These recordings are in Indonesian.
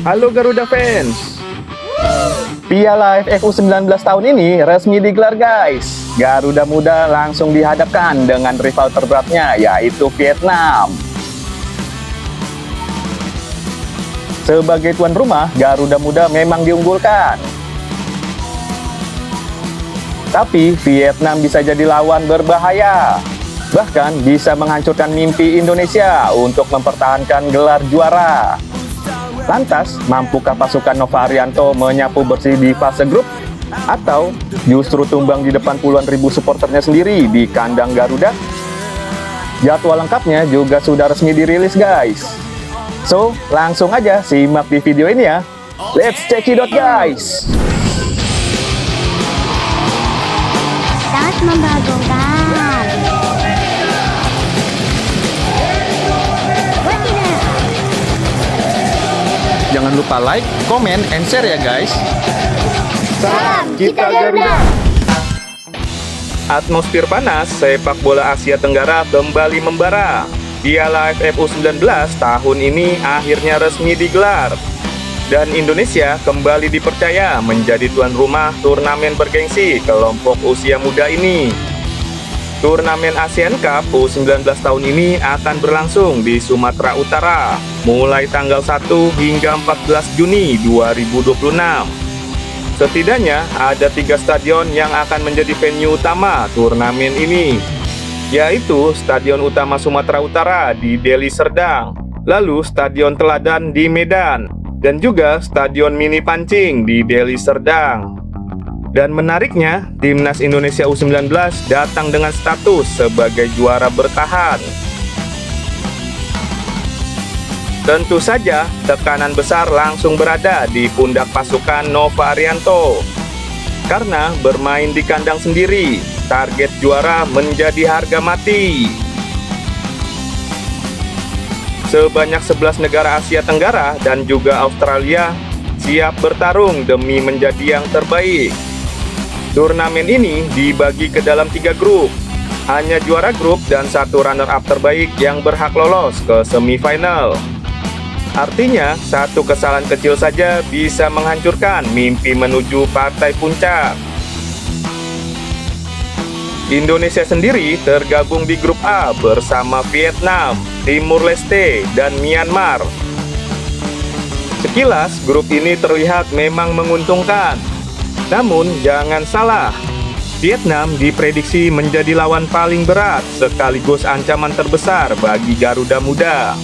Halo Garuda fans. Piala AFF U19 tahun ini resmi digelar guys. Garuda Muda langsung dihadapkan dengan rival terberatnya yaitu Vietnam. Sebagai tuan rumah, Garuda Muda memang diunggulkan. Tapi Vietnam bisa jadi lawan berbahaya. Bahkan bisa menghancurkan mimpi Indonesia untuk mempertahankan gelar juara. Lantas, mampukah pasukan Nova Arianto menyapu bersih di fase grup? Atau justru tumbang di depan puluhan ribu supporternya sendiri di kandang Garuda? Jadwal lengkapnya juga sudah resmi dirilis guys. So, langsung aja simak di video ini ya. Let's check it out guys! Sangat membagongkan. Jangan lupa like, comment, and share ya guys. Salam kita Garuda. Atmosfer panas sepak bola Asia Tenggara kembali membara. Piala AFF U19 tahun ini akhirnya resmi digelar. Dan Indonesia kembali dipercaya menjadi tuan rumah turnamen bergengsi kelompok usia muda ini. Turnamen ASEAN Cup U19 tahun ini akan berlangsung di Sumatera Utara mulai tanggal 1 hingga 14 Juni 2026. Setidaknya ada 3 stadion yang akan menjadi venue utama turnamen ini, yaitu Stadion Utama Sumatera Utara di Deli Serdang, lalu Stadion Teladan di Medan, dan juga Stadion Mini Pancing di Deli Serdang. Dan menariknya, Timnas Indonesia U19 datang dengan status sebagai juara bertahan. Tentu saja, tekanan besar langsung berada di pundak pasukan Nova Arianto. Karena bermain di kandang sendiri, target juara menjadi harga mati. Sebanyak 11 negara Asia Tenggara dan juga Australia siap bertarung demi menjadi yang terbaik. Turnamen ini dibagi ke dalam 3 grup. Hanya juara grup dan 1 runner-up terbaik yang berhak lolos ke semifinal. Artinya, 1 kesalahan kecil saja bisa menghancurkan mimpi menuju partai puncak. Indonesia sendiri tergabung di grup A bersama Vietnam, Timur Leste, dan Myanmar. Sekilas, grup ini terlihat memang menguntungkan. Namun, jangan salah, Vietnam diprediksi menjadi lawan paling berat sekaligus ancaman terbesar bagi Garuda Muda.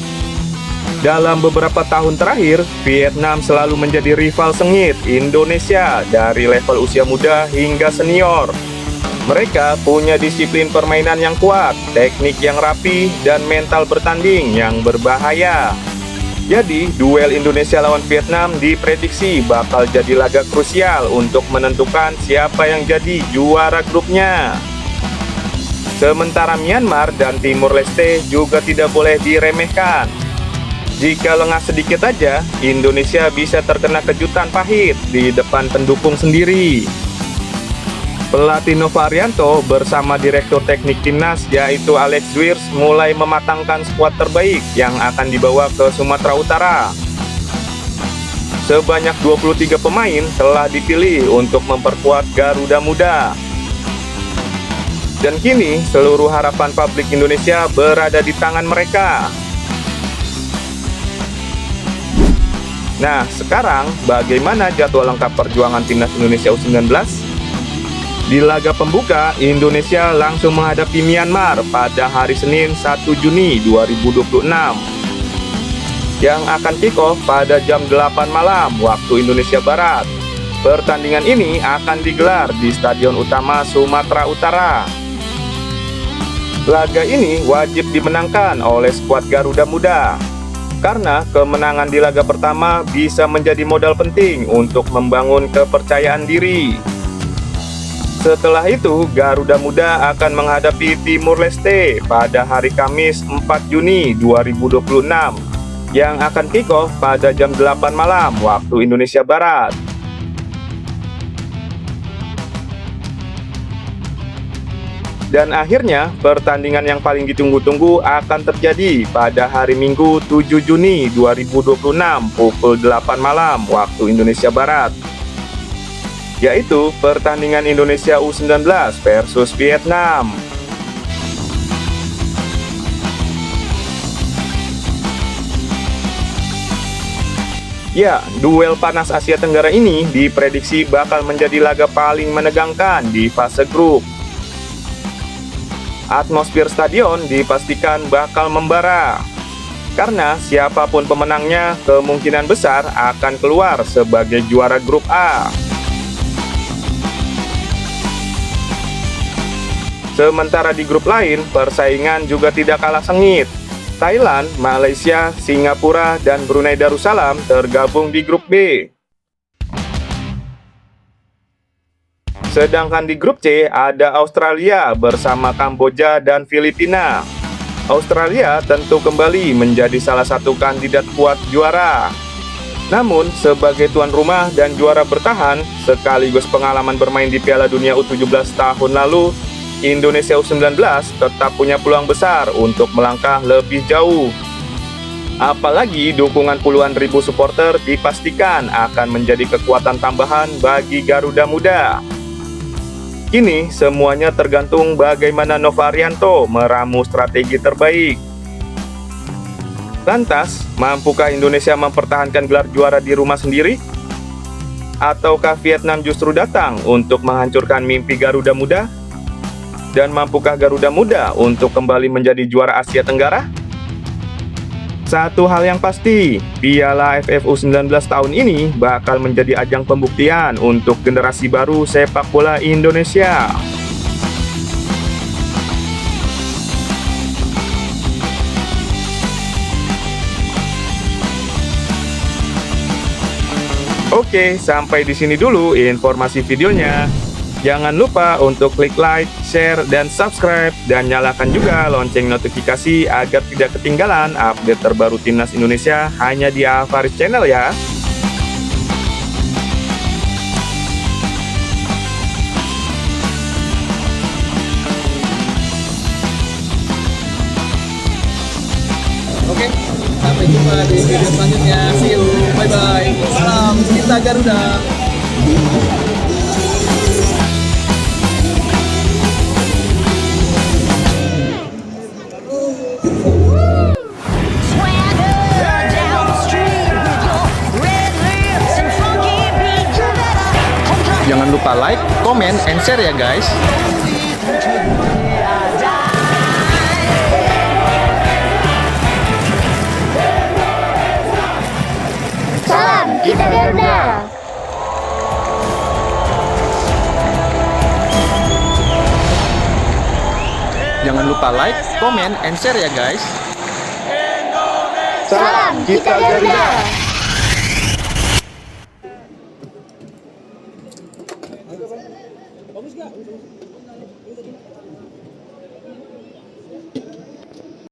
Dalam beberapa tahun terakhir, Vietnam selalu menjadi rival sengit Indonesia dari level usia muda hingga senior. Mereka punya disiplin permainan yang kuat, teknik yang rapi, dan mental bertanding yang berbahaya. Jadi, duel Indonesia lawan Vietnam diprediksi bakal jadi laga krusial untuk menentukan siapa yang jadi juara grupnya. Sementara Myanmar dan Timur Leste juga tidak boleh diremehkan. Jika lengah sedikit aja, Indonesia bisa terkena kejutan pahit di depan pendukung sendiri. Pelatih Nova Arianto bersama Direktur Teknik Timnas yaitu Alex Dwirs mulai mematangkan skuad terbaik yang akan dibawa ke Sumatera Utara. Sebanyak 23 pemain telah dipilih untuk memperkuat Garuda Muda. Dan kini seluruh harapan publik Indonesia berada di tangan mereka. Nah, sekarang bagaimana jadwal lengkap perjuangan Timnas Indonesia U19? Di laga pembuka, Indonesia langsung menghadapi Myanmar pada hari Senin 1 Juni 2026 yang akan kick-off pada jam 8 malam waktu Indonesia Barat. Pertandingan ini akan digelar di Stadion Utama Sumatera Utara. Laga ini wajib dimenangkan oleh skuad Garuda Muda, karena kemenangan di laga pertama bisa menjadi modal penting untuk membangun kepercayaan diri. Setelah itu, Garuda Muda akan menghadapi Timur Leste pada hari Kamis 4 Juni 2026 yang akan kick-off pada jam 8 malam waktu Indonesia Barat. Dan akhirnya, pertandingan yang paling ditunggu-tunggu akan terjadi pada hari Minggu 7 Juni 2026 pukul 8 malam waktu Indonesia Barat, yaitu pertandingan Indonesia U19 versus Vietnam. Ya, duel panas Asia Tenggara ini diprediksi bakal menjadi laga paling menegangkan di fase grup. Atmosfer stadion dipastikan bakal membara, karena siapapun pemenangnya kemungkinan besar akan keluar sebagai juara grup A. Sementara di grup lain, persaingan juga tidak kalah sengit. Thailand, Malaysia, Singapura, dan Brunei Darussalam tergabung di grup B. Sedangkan di grup C ada Australia bersama Kamboja dan Filipina. Australia tentu kembali menjadi salah satu kandidat kuat juara. Namun, sebagai tuan rumah dan juara bertahan, sekaligus pengalaman bermain di Piala Dunia U17 tahun lalu, Indonesia U19 tetap punya peluang besar untuk melangkah lebih jauh. Apalagi dukungan puluhan ribu supporter dipastikan akan menjadi kekuatan tambahan bagi Garuda Muda. Kini semuanya tergantung bagaimana Novarianto meramu strategi terbaik. Lantas, mampukah Indonesia mempertahankan gelar juara di rumah sendiri? Ataukah Vietnam justru datang untuk menghancurkan mimpi Garuda Muda? Dan mampukah Garuda Muda untuk kembali menjadi juara Asia Tenggara? Satu hal yang pasti, Piala AFF U19 tahun ini bakal menjadi ajang pembuktian untuk generasi baru sepak bola Indonesia. Oke, sampai di sini dulu informasi videonya. Jangan lupa untuk klik like, share, dan subscribe, dan nyalakan juga lonceng notifikasi agar tidak ketinggalan update terbaru Timnas Indonesia hanya di Alvaris Channel ya. Oke, sampai jumpa di video selanjutnya. See you, bye-bye. Salam kita Garuda. Jangan lupa like, comment, and share ya guys. Salam kita Garuda. Jangan lupa like, comment, and share ya guys. Salam kita Garuda. Bagus gak?